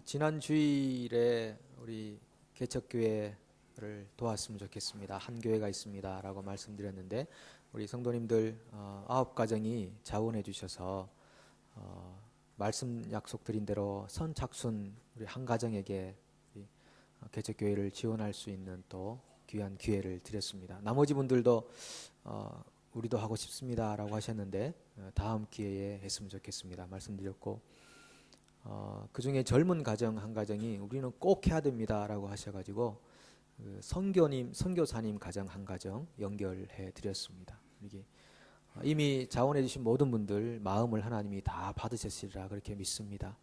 지난 주일에 우리 개척교회를 도왔으면 좋겠습니다. 한 교회가 있습니다 라고 말씀드렸는데 우리 성도님들 9가정이 자원해 주셔서 말씀 약속드린 대로 선착순 우리 한 가정에게 우리 개척교회를 지원할 수 있는 또 귀한 기회를 드렸습니다. 나머지 분들도 우리도 하고 싶습니다 라고 하셨는데 다음 기회에 했으면 좋겠습니다 말씀드렸고, 그 중에 젊은 가정 한 가정이 우리는 꼭 해야 됩니다 라고 하셔가지고 선교사님 가정 한 가정 연결해 드렸습니다. 이게 이미 자원해 주신 모든 분들 마음을 하나님이 다 받으셨으리라 그렇게 믿습니다.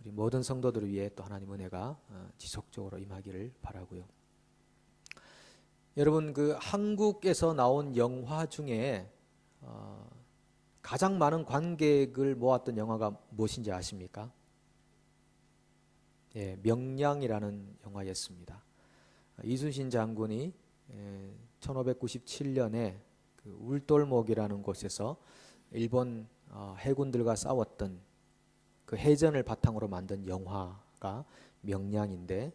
우리 모든 성도들을 위해 또 하나님 은혜가 지속적으로 임하기를 바라고요. 여러분, 그 한국에서 나온 영화 중에 가장 많은 관객을 모았던 영화가 무엇인지 아십니까? 예, 명량이라는 영화였습니다. 이순신 장군이 1597년에 그 울돌목이라는 곳에서 일본 해군들과 싸웠던 그 해전을 바탕으로 만든 영화가 명량인데,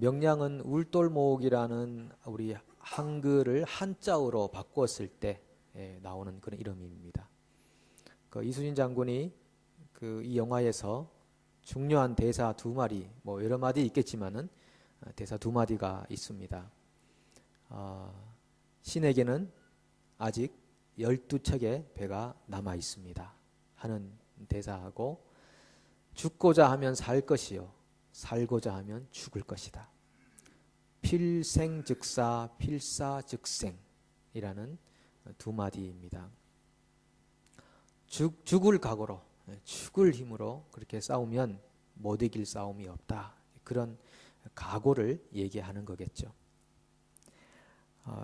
명량은 울돌목이라는 우리 한글을 한자어로 바꿨을 때 나오는 그런 이름입니다. 그 이순신 장군이 그 이 영화에서 중요한 대사 2마디, 뭐 여러 마디 있겠지만은 대사 2마디가 있습니다. 신에게는 아직 12척의 배가 남아 있습니다 하는 대사하고, 죽고자 하면 살 것이요 살고자 하면 죽을 것이다. 필생즉사 필사즉생이라는 2마디입니다. 죽을 각오로, 죽을 힘으로 그렇게 싸우면 못 이길 싸움이 없다. 그런 각오를 얘기하는 거겠죠.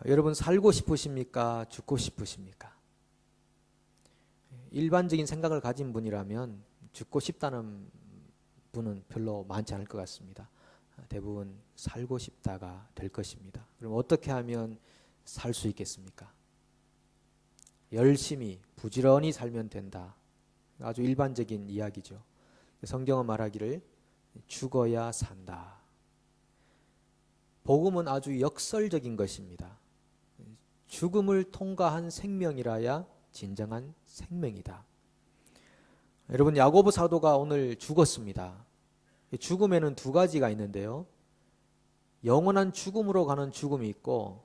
여러분, 살고 싶으십니까? 죽고 싶으십니까? 일반적인 생각을 가진 분이라면 죽고 싶다는 분은 별로 많지 않을 것 같습니다. 대부분 살고 싶다가 될 것입니다. 그럼 어떻게 하면 살 수 있겠습니까? 열심히 부지런히 살면 된다. 아주 일반적인 이야기죠. 성경은 말하기를 죽어야 산다. 복음은 아주 역설적인 것입니다. 죽음을 통과한 생명이라야 진정한 생명이다. 여러분, 야고보 사도가 오늘 죽었습니다. 죽음에는 2가지가 있는데요. 영원한 죽음으로 가는 죽음이 있고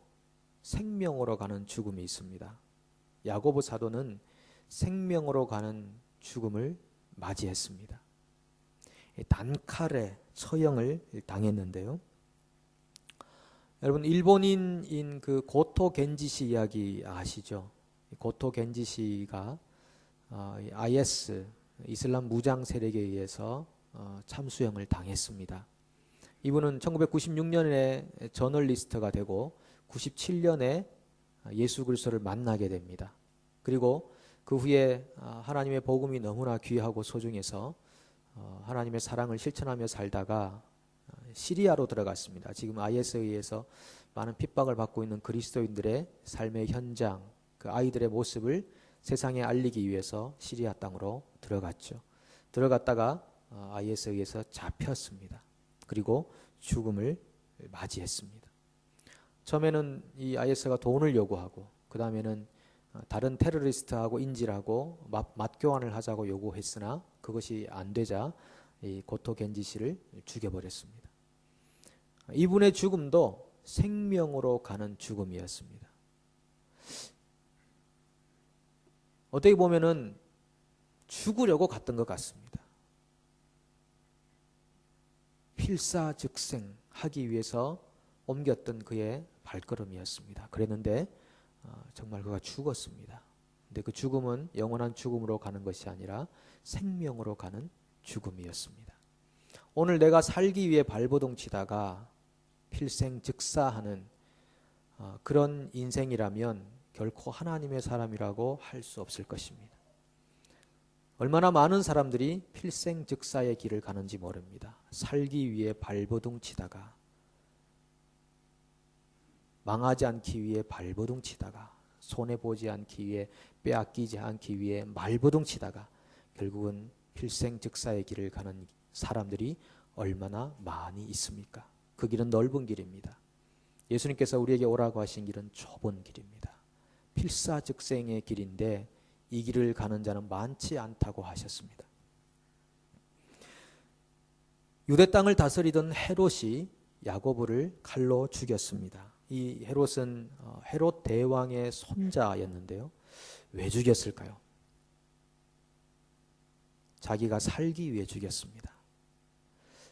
생명으로 가는 죽음이 있습니다. 야고보 사도는 생명으로 가는 죽음을 맞이했습니다. 단칼에 처형을 당했는데요. 여러분, 일본인인 그 고토 겐지시 이야기 아시죠? 고토 겐지시가 IS 이슬람 무장 세력에 의해서 참수형을 당했습니다. 이분은 1996년에 저널리스트가 되고 97년에 예수 그리스도를 만나게 됩니다. 그리고 그 후에 하나님의 복음이 너무나 귀하고 소중해서 하나님의 사랑을 실천하며 살다가 시리아로 들어갔습니다. 지금 IS에 의해서 많은 핍박을 받고 있는 그리스도인들의 삶의 현장, 그 아이들의 모습을 세상에 알리기 위해서 시리아 땅으로 들어갔죠. 들어갔다가 IS에 의해서 잡혔습니다. 그리고 죽음을 맞이했습니다. 처음에는 이 IS가 돈을 요구하고, 그 다음에는 다른 테러리스트하고 인질하고 맞교환을 하자고 요구했으나 그것이 안 되자 이 고토 겐지시를 죽여버렸습니다. 이분의 죽음도 생명으로 가는 죽음이었습니다. 어떻게 보면은 죽으려고 갔던 것 같습니다. 필사즉생 하기 위해서 옮겼던 그의 발걸음이었습니다. 그랬는데 정말 그가 죽었습니다. 근데 그 죽음은 영원한 죽음으로 가는 것이 아니라 생명으로 가는 죽음이었습니다. 오늘 내가 살기 위해 발버둥 치다가 필생즉사하는 그런 인생이라면 결코 하나님의 사람이라고 할 수 없을 것입니다. 얼마나 많은 사람들이 필생즉사의 길을 가는지 모릅니다. 살기 위해 발버둥 치다가, 망하지 않기 위해 발버둥 치다가, 손해보지 않기 위해, 빼앗기지 않기 위해 말버둥 치다가 결국은 필생즉사의 길을 가는 사람들이 얼마나 많이 있습니까? 그 길은 넓은 길입니다. 예수님께서 우리에게 오라고 하신 길은 좁은 길입니다. 필사즉생의 길인데 이 길을 가는 자는 많지 않다고 하셨습니다. 유대 땅을 다스리던 헤롯이 야고보를 칼로 죽였습니다. 이 헤롯은 헤롯 대왕의 손자였는데요. 왜 죽였을까요? 자기가 살기 위해 죽였습니다.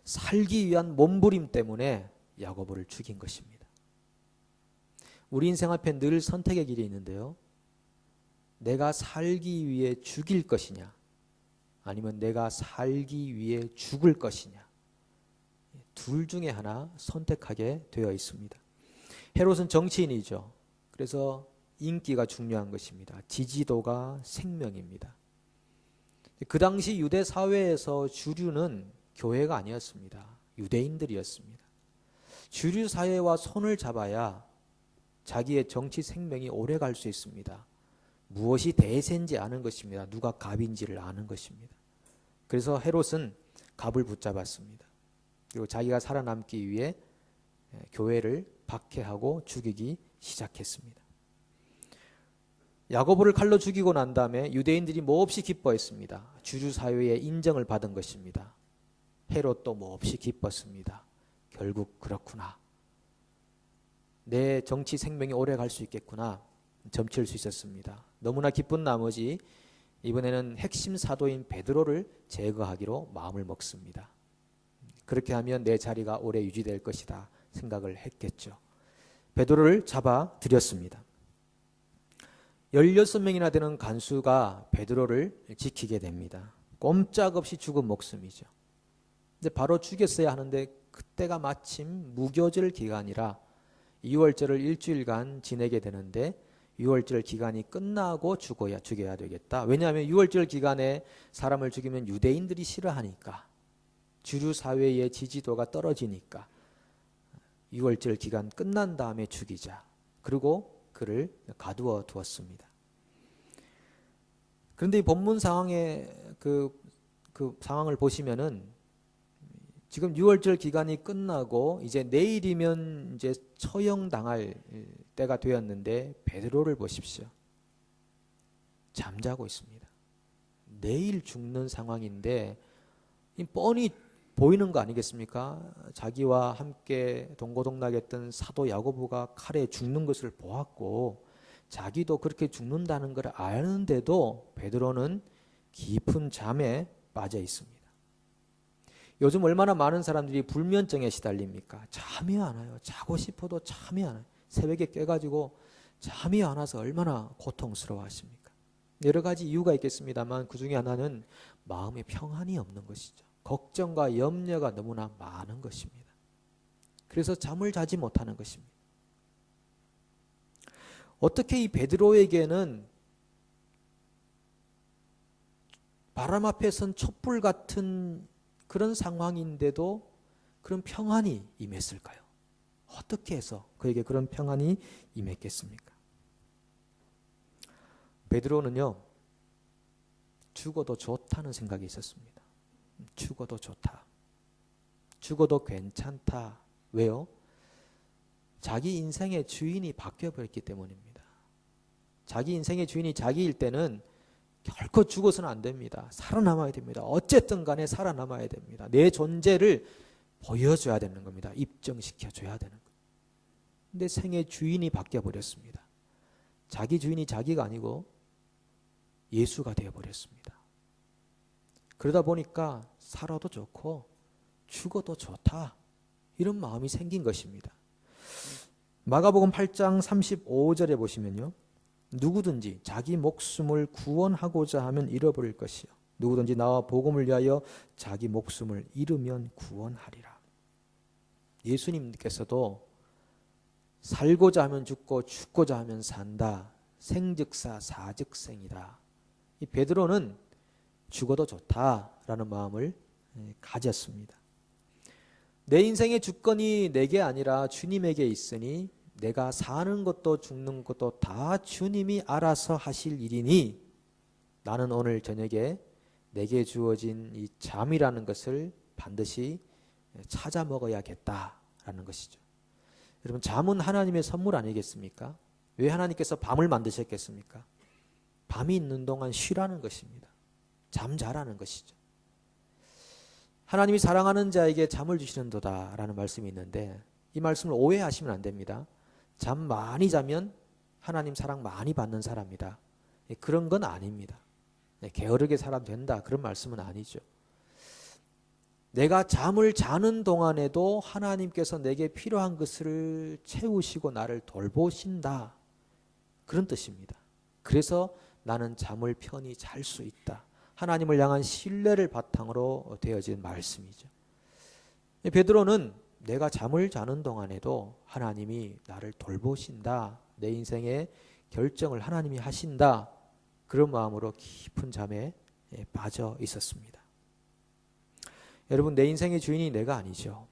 살기 위한 몸부림 때문에 야고보를 죽인 것입니다. 우리 인생 앞에 늘 선택의 길이 있는데요. 내가 살기 위해 죽일 것이냐, 아니면 내가 살기 위해 죽을 것이냐, 둘 중에 하나 선택하게 되어 있습니다. 헤롯은 정치인이죠. 그래서 인기가 중요한 것입니다. 지지도가 생명입니다. 그 당시 유대 사회에서 주류는 교회가 아니었습니다. 유대인들이었습니다. 주류 사회와 손을 잡아야 자기의 정치 생명이 오래 갈 수 있습니다. 무엇이 대세인지 아는 것입니다. 누가 갑인지를 아는 것입니다. 그래서 헤롯은 갑을 붙잡았습니다. 그리고 자기가 살아남기 위해 교회를 박해하고 죽이기 시작했습니다. 야고보를 칼로 죽이고 난 다음에 유대인들이 몹시 기뻐했습니다. 주류 사회의 인정을 받은 것입니다. 헤롯도 몹시 기뻤습니다. 결국 그렇구나. 내 정치 생명이 오래 갈 수 있겠구나. 점칠 수 있었습니다. 너무나 기쁜 나머지 이번에는 핵심 사도인 베드로를 제거하기로 마음을 먹습니다. 그렇게 하면 내 자리가 오래 유지될 것이다 생각을 했겠죠. 베드로를 잡아 들였습니다. 16명이나 되는 간수가 베드로를 지키게 됩니다. 꼼짝없이 죽은 목숨이죠. 근데 바로 죽였어야 하는데 그때가 마침 무교절 기간이라 6월절을 일주일간 지내게 되는데 6월절 기간이 끝나고 죽여야 되겠다. 왜냐하면 6월절 기간에 사람을 죽이면 유대인들이 싫어하니까, 주류 사회의 지지도가 떨어지니까 6월절 기간 끝난 다음에 죽이자. 그리고 그를 가두어 두었습니다. 그런데 이 본문 상황의 그 상황을 보시면은 지금 6월절 기간이 끝나고 이제 내일이면 이제 처형당할 때가 되었는데 베드로를 보십시오. 잠자고 있습니다. 내일 죽는 상황인데 뻔히 보이는 거 아니겠습니까? 자기와 함께 동고동락했던 사도 야고보가 칼에 죽는 것을 보았고 자기도 그렇게 죽는다는 걸 아는데도 베드로는 깊은 잠에 빠져 있습니다. 요즘 얼마나 많은 사람들이 불면증에 시달립니까? 잠이 안 와요. 자고 싶어도 잠이 안 와요. 새벽에 깨가지고 잠이 안 와서 얼마나 고통스러워 하십니까? 여러 가지 이유가 있겠습니다만 그 중에 하나는 마음의 평안이 없는 것이죠. 걱정과 염려가 너무나 많은 것입니다. 그래서 잠을 자지 못하는 것입니다. 어떻게 이 베드로에게는 바람 앞에 선 촛불 같은 그런 상황인데도 그런 평안이 임했을까요? 어떻게 해서 그에게 그런 평안이 임했겠습니까? 베드로는요, 죽어도 좋다는 생각이 있었습니다. 죽어도 좋다. 죽어도 괜찮다. 왜요? 자기 인생의 주인이 바뀌어버렸기 때문입니다. 자기 인생의 주인이 자기일 때는 결코 죽어서는 안 됩니다. 살아남아야 됩니다. 어쨌든 간에 살아남아야 됩니다. 내 존재를 보여줘야 되는 겁니다. 입증시켜줘야 되는 겁니다. 근데 생의 주인이 바뀌어버렸습니다. 자기 주인이 자기가 아니고 예수가 되어버렸습니다. 그러다 보니까 살아도 좋고 죽어도 좋다. 이런 마음이 생긴 것입니다. 마가복음 8장 35절에 보시면요. 누구든지 자기 목숨을 구원하고자 하면 잃어버릴 것이요. 누구든지 나와 복음을 위하여 자기 목숨을 잃으면 구원하리라. 예수님께서도 살고자 하면 죽고 죽고자 하면 산다. 생즉사 사즉생이다. 이 베드로는 죽어도 좋다라는 마음을 가졌습니다. 내 인생의 주권이 내게 아니라 주님에게 있으니 내가 사는 것도 죽는 것도 다 주님이 알아서 하실 일이니 나는 오늘 저녁에 내게 주어진 이 잠이라는 것을 반드시 찾아 먹어야겠다라는 것이죠. 여러분, 잠은 하나님의 선물 아니겠습니까? 왜 하나님께서 밤을 만드셨겠습니까? 밤이 있는 동안 쉬라는 것입니다. 잠자라는 것이죠. 하나님이 사랑하는 자에게 잠을 주시는도다라는 말씀이 있는데 이 말씀을 오해하시면 안 됩니다. 잠 많이 자면 하나님 사랑 많이 받는 사람이다. 그런 건 아닙니다. 게으르게 살아도 된다, 그런 말씀은 아니죠. 내가 잠을 자는 동안에도 하나님께서 내게 필요한 것을 채우시고 나를 돌보신다, 그런 뜻입니다. 그래서 나는 잠을 편히 잘 수 있다. 하나님을 향한 신뢰를 바탕으로 되어진 말씀이죠. 베드로는 내가 잠을 자는 동안에도 하나님이 나를 돌보신다, 내 인생의 결정을 하나님이 하신다, 그런 마음으로 깊은 잠에 빠져 있었습니다. 여러분, 내 인생의 주인이 내가 아니죠.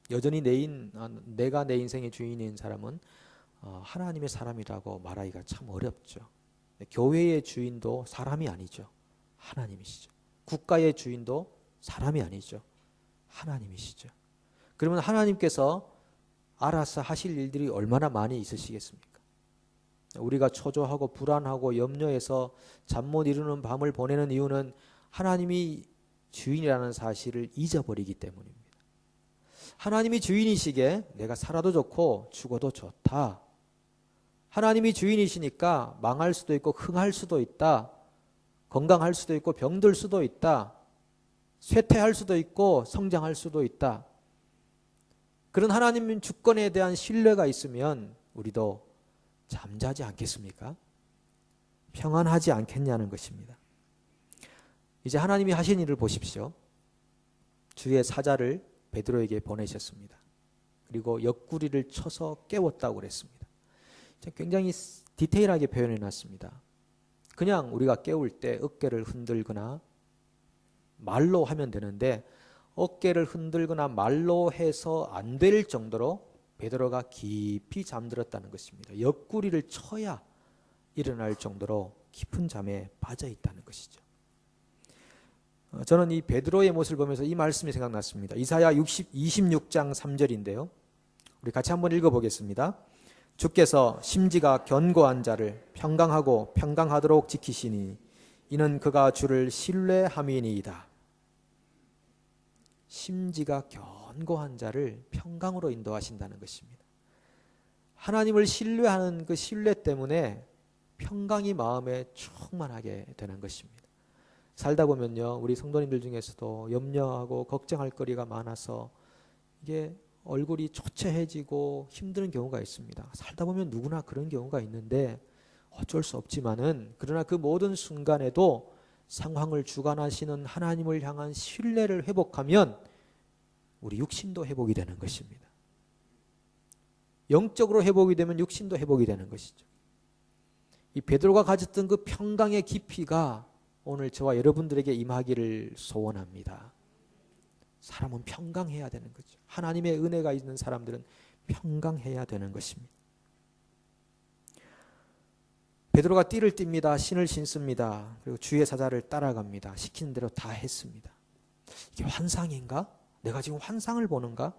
여전히 내가 내 인생의 주인인 사람은 하나님의 사람이라고 말하기가 참 어렵죠. 교회의 주인도 사람이 아니죠. 하나님이시죠. 국가의 주인도 사람이 아니죠. 하나님이시죠. 그러면 하나님께서 알아서 하실 일들이 얼마나 많이 있으시겠습니까? 우리가 초조하고 불안하고 염려해서 잠 못 이루는 밤을 보내는 이유는 하나님이 주인이라는 사실을 잊어버리기 때문입니다. 하나님이 주인이시기에 내가 살아도 좋고 죽어도 좋다. 하나님이 주인이시니까 망할 수도 있고 흥할 수도 있다. 건강할 수도 있고 병들 수도 있다. 쇠퇴할 수도 있고 성장할 수도 있다. 그런 하나님 주권에 대한 신뢰가 있으면 우리도 잠자지 않겠습니까? 평안하지 않겠냐는 것입니다. 이제 하나님이 하신 일을 보십시오. 주의 사자를 베드로에게 보내셨습니다. 그리고 옆구리를 쳐서 깨웠다고 그랬습니다. 굉장히 디테일하게 표현해 놨습니다. 그냥 우리가 깨울 때 어깨를 흔들거나 말로 하면 되는데 어깨를 흔들거나 말로 해서 안 될 정도로 베드로가 깊이 잠들었다는 것입니다. 옆구리를 쳐야 일어날 정도로 깊은 잠에 빠져 있다는 것이죠. 저는 이 베드로의 모습을 보면서 이 말씀이 생각났습니다. 이사야 26장 3절인데요. 우리 같이 한번 읽어보겠습니다. 주께서 심지가 견고한 자를 평강하고 평강하도록 지키시니 이는 그가 주를 신뢰함이니이다. 심지가 견고한 자를 평강으로 인도하신다는 것입니다. 하나님을 신뢰하는 그 신뢰 때문에 평강이 마음에 충만하게 되는 것입니다. 살다 보면요, 우리 성도님들 중에서도 염려하고 걱정할 거리가 많아서 이게 얼굴이 초췌해지고 힘든 경우가 있습니다. 살다 보면 누구나 그런 경우가 있는데 어쩔 수 없지만은, 그러나 그 모든 순간에도 상황을 주관하시는 하나님을 향한 신뢰를 회복하면 우리 육신도 회복이 되는 것입니다. 영적으로 회복이 되면 육신도 회복이 되는 것이죠. 이 베드로가 가졌던 그 평강의 깊이가 오늘 저와 여러분들에게 임하기를 소원합니다. 사람은 평강해야 되는 거죠. 하나님의 은혜가 있는 사람들은 평강해야 되는 것입니다. 베드로가 띠를 띱니다. 신을 신습니다. 그리고 주의 사자를 따라갑니다. 시키는 대로 다 했습니다. 이게 환상인가? 내가 지금 환상을 보는가?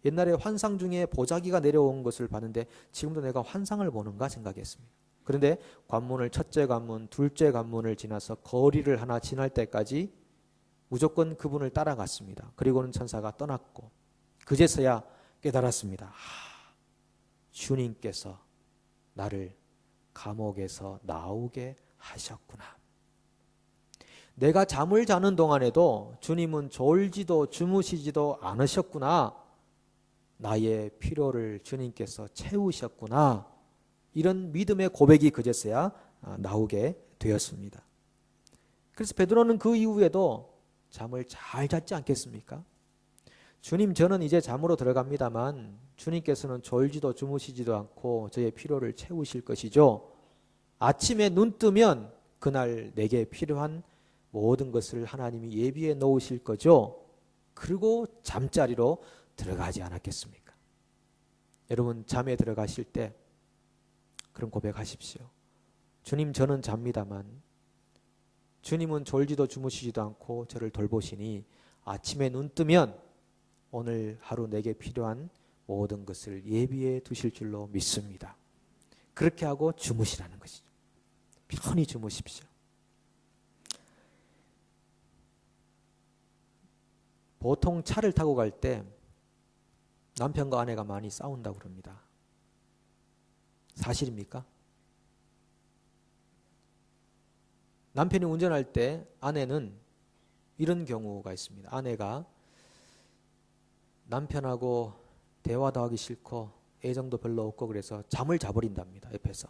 옛날에 환상 중에 보자기가 내려온 것을 봤는데 지금도 내가 환상을 보는가 생각했습니다. 그런데 관문을 첫째 관문, 둘째 관문을 지나서 거리를 하나 지날 때까지 무조건 그분을 따라갔습니다. 그리고는 천사가 떠났고 그제서야 깨달았습니다. 주님께서 나를 감옥에서 나오게 하셨구나. 내가 잠을 자는 동안에도 주님은 졸지도 주무시지도 않으셨구나. 나의 필요를 주님께서 채우셨구나. 이런 믿음의 고백이 그제서야 나오게 되었습니다. 그래서 베드로는 그 이후에도 잠을 잘 잤지 않겠습니까? 주님, 저는 이제 잠으로 들어갑니다만 주님께서는 졸지도 주무시지도 않고 저의 필요를 채우실 것이죠. 아침에 눈 뜨면 그날 내게 필요한 모든 것을 하나님이 예비해 놓으실 거죠. 그리고 잠자리로 들어가지 않았겠습니까? 여러분, 잠에 들어가실 때 그런 고백하십시오. 주님, 저는 잡니다만 주님은 졸지도 주무시지도 않고 저를 돌보시니 아침에 눈 뜨면 오늘 하루 내게 필요한 모든 것을 예비해 두실 줄로 믿습니다. 그렇게 하고 주무시라는 것이죠. 편히 주무십시오. 보통 차를 타고 갈 때 남편과 아내가 많이 싸운다고 그럽니다. 사실입니까? 남편이 운전할 때 아내는 이런 경우가 있습니다. 아내가 남편하고 대화도 하기 싫고 애정도 별로 없고 그래서 잠을 자버린답니다. 옆에서.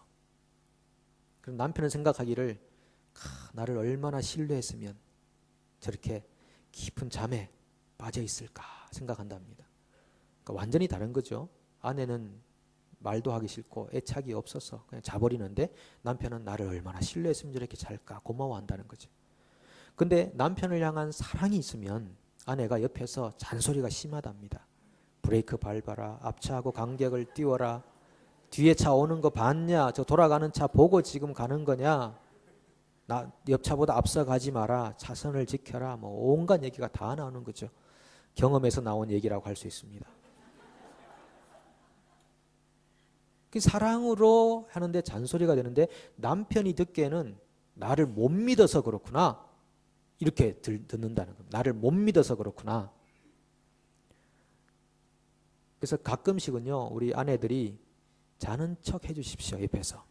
그럼 남편은 생각하기를 나를 얼마나 신뢰했으면 저렇게 깊은 잠에 빠져 있을까 생각한답니다. 그러니까 완전히 다른 거죠. 아내는 말도 하기 싫고 애착이 없어서 그냥 자버리는데 남편은 나를 얼마나 신뢰했으면 저렇게 잘까 고마워한다는 거죠. 근데 남편을 향한 사랑이 있으면 아내가 옆에서 잔소리가 심하답니다. 브레이크 밟아라, 앞차하고 간격을 띄워라, 뒤에 차 오는 거 봤냐, 저 돌아가는 차 보고 지금 가는 거냐, 나 옆차보다 앞서 가지 마라, 차선을 지켜라, 뭐 온갖 얘기가 다 나오는 거죠. 경험에서 나온 얘기라고 할 수 있습니다. 그 사랑으로 하는데 잔소리가 되는데 남편이 듣기에는 나를 못 믿어서 그렇구나 이렇게 듣는다는 겁니다. 나를 못 믿어서 그렇구나. 그래서 가끔씩은요 우리 아내들이 자는 척 해주십시오. 옆에서.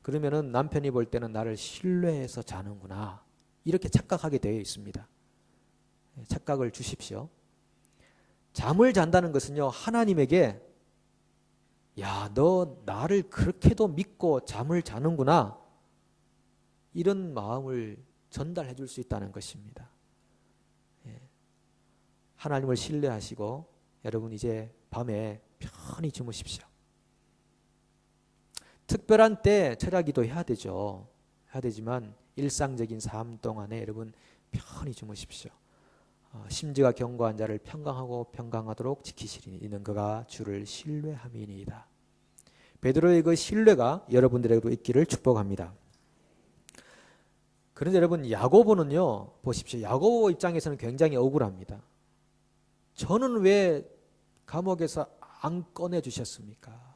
그러면은 남편이 볼 때는 나를 신뢰해서 자는구나 이렇게 착각하게 되어 있습니다. 착각을 주십시오. 잠을 잔다는 것은요 하나님에게 야, 너 나를 그렇게도 믿고 잠을 자는구나 이런 마음을 전달해 줄 수 있다는 것입니다. 하나님을 신뢰하시고 여러분 이제 밤에 편히 주무십시오. 특별한 때 철야기도 해야 되죠. 해야 되지만 일상적인 삶 동안에 여러분 편히 주무십시오. 심지가 견고한 자를 평강하고 평강하도록 지키시리니 이는 그가 주를 신뢰함이니이다. 베드로의 그 신뢰가 여러분들에게도 있기를 축복합니다. 그런데 여러분 야고보는요 보십시오. 야고보 입장에서는 굉장히 억울합니다. 저는 왜 감옥에서 안 꺼내주셨습니까?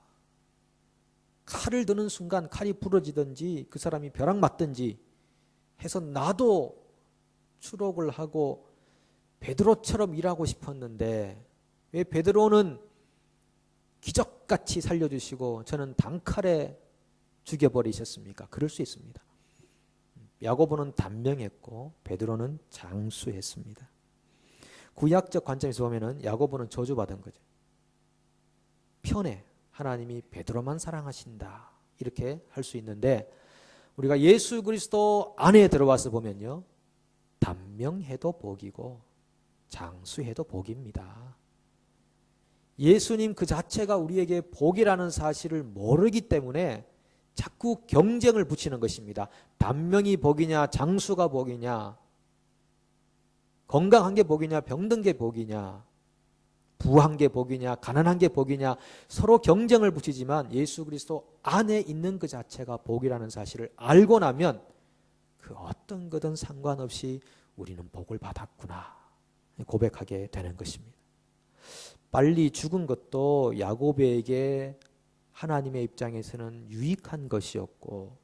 칼을 드는 순간 칼이 부러지든지 그 사람이 벼락 맞든지 해서 나도 추록을 하고 베드로처럼 일하고 싶었는데 왜 베드로는 기적같이 살려주시고 저는 단칼에 죽여버리셨습니까? 그럴 수 있습니다. 야고보는 단명했고 베드로는 장수했습니다. 구약적 관점에서 보면은 야고보는 저주받은 거죠. 편에 하나님이 베드로만 사랑하신다 이렇게 할 수 있는데 우리가 예수 그리스도 안에 들어와서 보면요 단명해도 복이고 장수해도 복입니다. 예수님 그 자체가 우리에게 복이라는 사실을 모르기 때문에 자꾸 경쟁을 붙이는 것입니다. 단명이 복이냐 장수가 복이냐 건강한 게 복이냐 병든 게 복이냐 부한 게 복이냐 가난한 게 복이냐 서로 경쟁을 붙이지만 예수 그리스도 안에 있는 그 자체가 복이라는 사실을 알고 나면 그 어떤 거든 상관없이 우리는 복을 받았구나 고백하게 되는 것입니다. 빨리 죽은 것도 야고보에게 하나님의 입장에서는 유익한 것이었고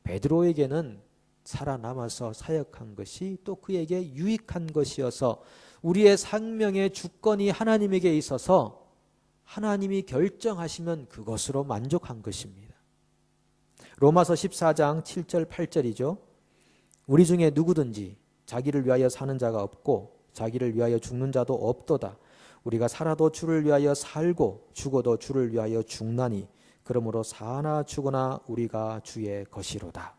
베드로에게는 살아남아서 사역한 것이 또 그에게 유익한 것이어서 우리의 생명의 주권이 하나님에게 있어서 하나님이 결정하시면 그것으로 만족한 것입니다. 로마서 14장 7절 8절이죠. 우리 중에 누구든지 자기를 위하여 사는 자가 없고 자기를 위하여 죽는 자도 없도다. 우리가 살아도 주를 위하여 살고 죽어도 주를 위하여 죽나니 그러므로 사나 죽으나 우리가 주의 것이로다.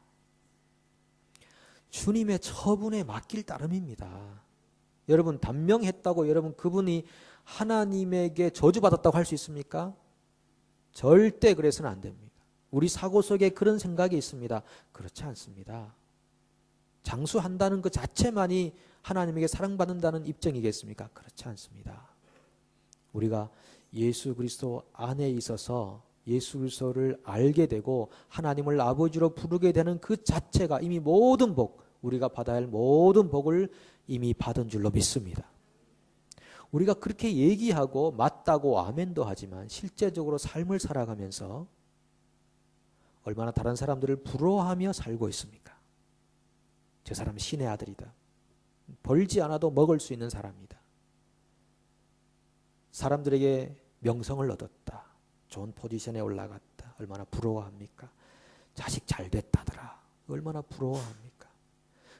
주님의 처분에 맡길 따름입니다. 여러분 단명했다고 여러분 그분이 하나님에게 저주받았다고 할 수 있습니까? 절대 그래서는 안 됩니다. 우리 사고 속에 그런 생각이 있습니다. 그렇지 않습니다. 장수한다는 그 자체만이 하나님에게 사랑받는다는 입증이겠습니까? 그렇지 않습니다. 우리가 예수 그리스도 안에 있어서 예수 그리스도를 알게 되고 하나님을 아버지로 부르게 되는 그 자체가 이미 모든 복, 우리가 받아야 할 모든 복을 이미 받은 줄로 믿습니다. 우리가 그렇게 얘기하고 맞다고 아멘도 하지만 실제적으로 삶을 살아가면서 얼마나 다른 사람들을 부러워하며 살고 있습니까? 저 사람은 신의 아들이다. 벌지 않아도 먹을 수 있는 사람이다. 사람들에게 명성을 얻었다. 좋은 포지션에 올라갔다. 얼마나 부러워합니까? 자식 잘 됐다더라. 얼마나 부러워합니까?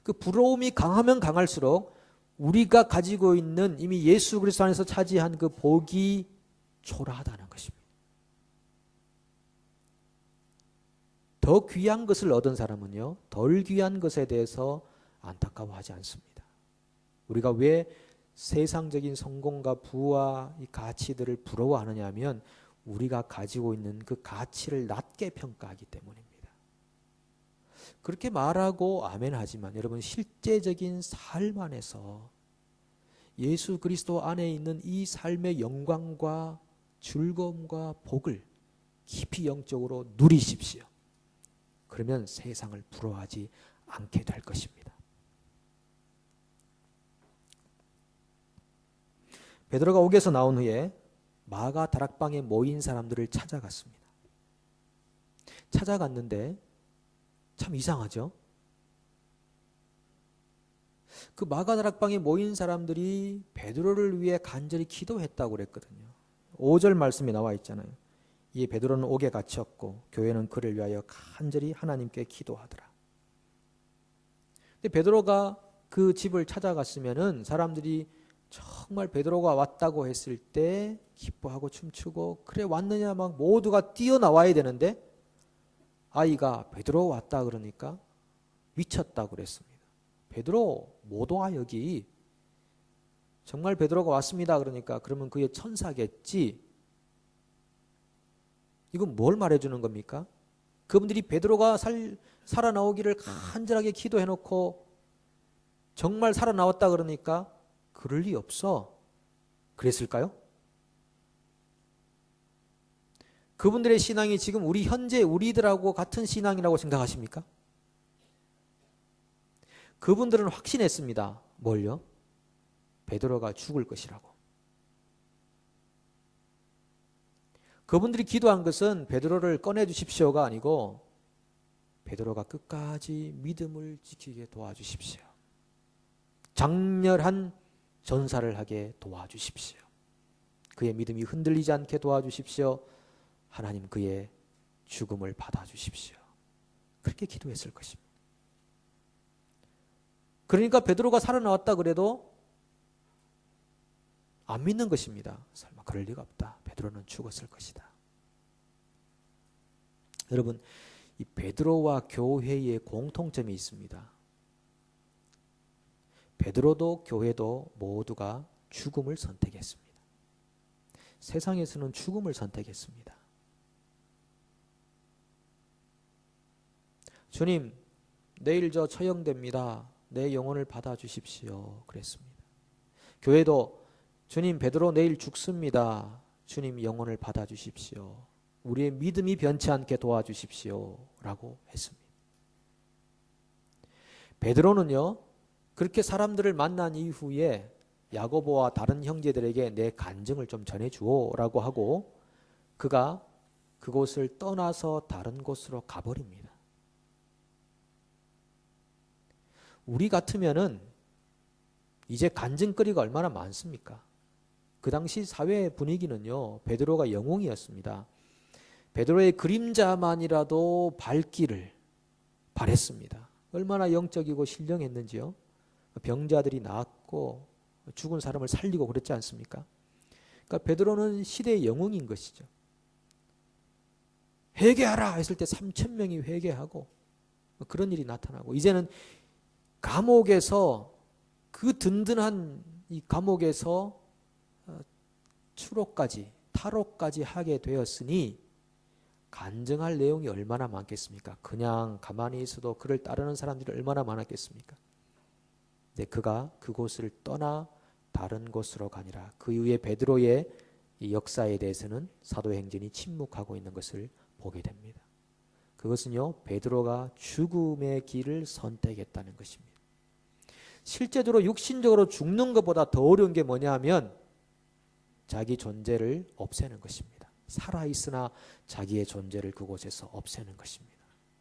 그 부러움이 강하면 강할수록 우리가 가지고 있는 이미 예수 그리스도 안에서 차지한 그 복이 초라하다는 것입니다. 더 귀한 것을 얻은 사람은요, 덜 귀한 것에 대해서 안타까워하지 않습니다. 우리가 왜 세상적인 성공과 부와 이 가치들을 부러워하느냐 하면 우리가 가지고 있는 그 가치를 낮게 평가하기 때문입니다. 그렇게 말하고 아멘하지만 여러분 실제적인 삶 안에서 예수 그리스도 안에 있는 이 삶의 영광과 즐거움과 복을 깊이 영적으로 누리십시오. 그러면 세상을 부러워하지 않게 될 것입니다. 베드로가 옥에서 나온 후에 마가 다락방에 모인 사람들을 찾아갔습니다. 찾아갔는데 참 이상하죠? 그 마가 다락방에 모인 사람들이 베드로를 위해 간절히 기도했다고 그랬거든요. 5절 말씀이 나와 있잖아요. 이 베드로는 옥에 갇혔고 교회는 그를 위하여 간절히 하나님께 기도하더라. 근데 베드로가 그 집을 찾아갔으면은 사람들이 정말 베드로가 왔다고 했을 때 기뻐하고 춤추고 그래 왔느냐 막 모두가 뛰어나와야 되는데 아이가 베드로 왔다 그러니까 미쳤다고 그랬습니다. 베드로 못 와 여기. 정말 베드로가 왔습니다 그러니까 그러면 그의 천사겠지. 이건 뭘 말해주는 겁니까? 그분들이 베드로가 살아나오기를 간절하게 기도해놓고 정말 살아나왔다 그러니까 그럴 리 없어. 그랬을까요? 그분들의 신앙이 지금 우리 현재 우리들하고 같은 신앙이라고 생각하십니까? 그분들은 확신했습니다. 뭘요? 베드로가 죽을 것이라고. 그분들이 기도한 것은 베드로를 꺼내주십시오가 아니고 베드로가 끝까지 믿음을 지키게 도와주십시오. 장렬한 전사를 하게 도와주십시오. 그의 믿음이 흔들리지 않게 도와주십시오. 하나님 그의 죽음을 받아주십시오. 그렇게 기도했을 것입니다. 그러니까 베드로가 살아나왔다 그래도 안 믿는 것입니다. 설마 그럴 리가 없다. 베드로는 죽었을 것이다. 여러분, 이 베드로와 교회의 공통점이 있습니다. 베드로도 교회도 모두가 죽음을 선택했습니다. 세상에서는 죽음을 선택했습니다. 주님, 내일 저 처형됩니다. 내 영혼을 받아주십시오. 그랬습니다. 교회도 주님, 베드로 내일 죽습니다. 주님, 영혼을 받아주십시오. 우리의 믿음이 변치 않게 도와주십시오. 라고 했습니다. 베드로는요, 그렇게 사람들을 만난 이후에 야고보와 다른 형제들에게 내 간증을 좀 전해주오 라고 하고 그가 그곳을 떠나서 다른 곳으로 가버립니다. 우리 같으면은 이제 간증거리가 얼마나 많습니까? 그 당시 사회 분위기는요, 베드로가 영웅이었습니다. 베드로의 그림자만이라도 밟기를 바랬습니다. 얼마나 영적이고 신령했는지요. 병자들이 나았고 죽은 사람을 살리고 그랬지 않습니까? 그러니까 베드로는 시대의 영웅인 것이죠. 회개하라 했을 때 3,000명이 회개하고 그런 일이 나타나고 이제는 감옥에서 그 든든한 이 감옥에서 추로까지 탈옥까지 하게 되었으니 간증할 내용이 얼마나 많겠습니까? 그냥 가만히 있어도 그를 따르는 사람들이 얼마나 많았겠습니까? 근데 그가 그곳을 떠나 다른 곳으로 가니라. 그 이후에 베드로의 이 역사에 대해서는 사도행전이 침묵하고 있는 것을 보게 됩니다. 그것은요, 베드로가 죽음의 길을 선택했다는 것입니다. 실제적으로 육신적으로 죽는 것보다 더 어려운 게 뭐냐 하면 자기 존재를 없애는 것입니다. 살아있으나 자기의 존재를 그곳에서 없애는 것입니다.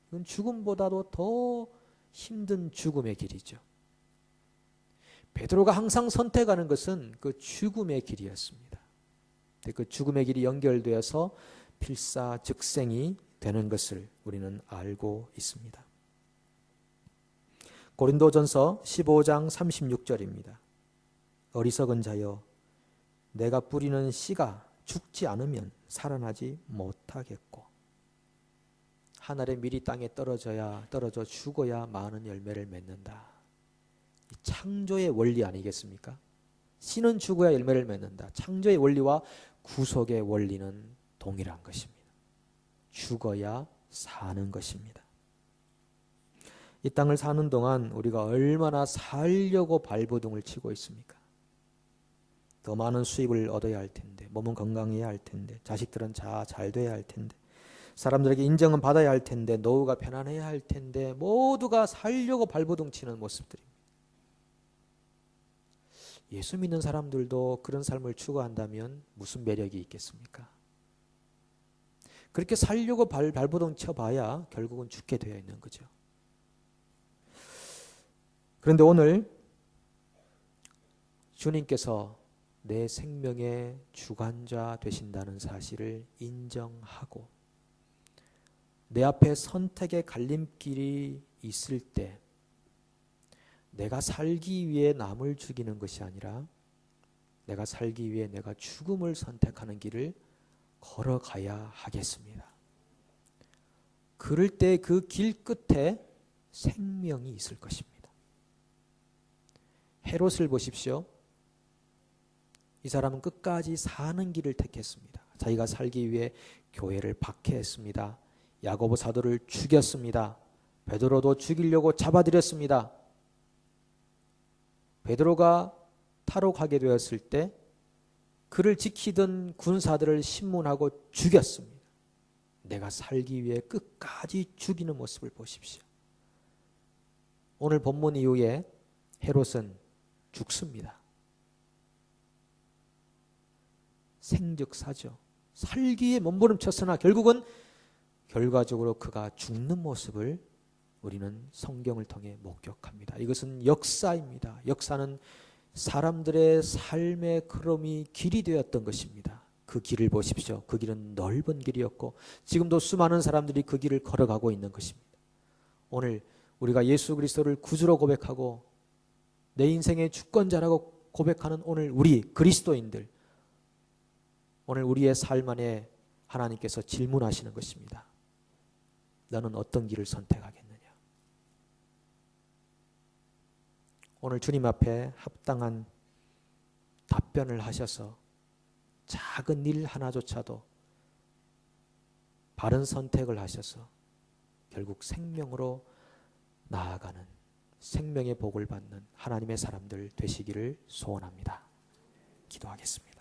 이건 죽음보다도 더 힘든 죽음의 길이죠. 베드로가 항상 선택하는 것은 그 죽음의 길이었습니다. 그 죽음의 길이 연결되어서 필사즉생이 되는 것을 우리는 알고 있습니다. 고린도전서 15장 36절입니다. 어리석은 자여, 내가 뿌리는 씨가 죽지 않으면 살아나지 못하겠고, 하늘의 밀이 땅에 떨어져 죽어야 많은 열매를 맺는다. 창조의 원리 아니겠습니까? 씨는 죽어야 열매를 맺는다. 창조의 원리와 구속의 원리는 동일한 것입니다. 죽어야 사는 것입니다. 이 땅을 사는 동안 우리가 얼마나 살려고 발버둥을 치고 있습니까? 더 많은 수입을 얻어야 할 텐데, 몸은 건강해야 할 텐데, 자식들은 잘 돼야 할 텐데, 사람들에게 인정은 받아야 할 텐데, 노후가 편안해야 할 텐데, 모두가 살려고 발버둥 치는 모습들입니다. 예수 믿는 사람들도 그런 삶을 추구한다면 무슨 매력이 있겠습니까? 그렇게 살려고 발버둥 쳐봐야 결국은 죽게 되어 있는 거죠. 그런데 오늘 주님께서 내 생명의 주관자 되신다는 사실을 인정하고 내 앞에 선택의 갈림길이 있을 때 내가 살기 위해 남을 죽이는 것이 아니라 내가 살기 위해 내가 죽음을 선택하는 길을 걸어가야 하겠습니다. 그럴 때 그 길 끝에 생명이 있을 것입니다. 헤롯을 보십시오. 이 사람은 끝까지 사는 길을 택했습니다. 자기가 살기 위해 교회를 박해했습니다. 야고보 사도를 죽였습니다. 베드로도 죽이려고 잡아들였습니다. 베드로가 탈옥하게 되었을 때 그를 지키던 군사들을 신문하고 죽였습니다. 내가 살기 위해 끝까지 죽이는 모습을 보십시오. 오늘 본문 이후에 헤롯은 죽습니다. 생즉사죠. 살기에 몸부림쳤으나 결과적으로 그가 죽는 모습을 우리는 성경을 통해 목격합니다. 이것은 역사입니다. 역사는 사람들의 삶의 흐름이 길이 되었던 것입니다. 그 길을 보십시오. 그 길은 넓은 길이었고 지금도 수많은 사람들이 그 길을 걸어가고 있는 것입니다. 오늘 우리가 예수 그리스도를 구주로 고백하고 내 인생의 주권자라고 고백하는 오늘 우리 그리스도인들, 오늘 우리의 삶 안에 하나님께서 질문하시는 것입니다. 너는 어떤 길을 선택하겠느냐? 오늘 주님 앞에 합당한 답변을 하셔서 작은 일 하나조차도 바른 선택을 하셔서 결국 생명으로 나아가는 생명의 복을 받는 하나님의 사람들 되시기를 소원합니다. 기도하겠습니다.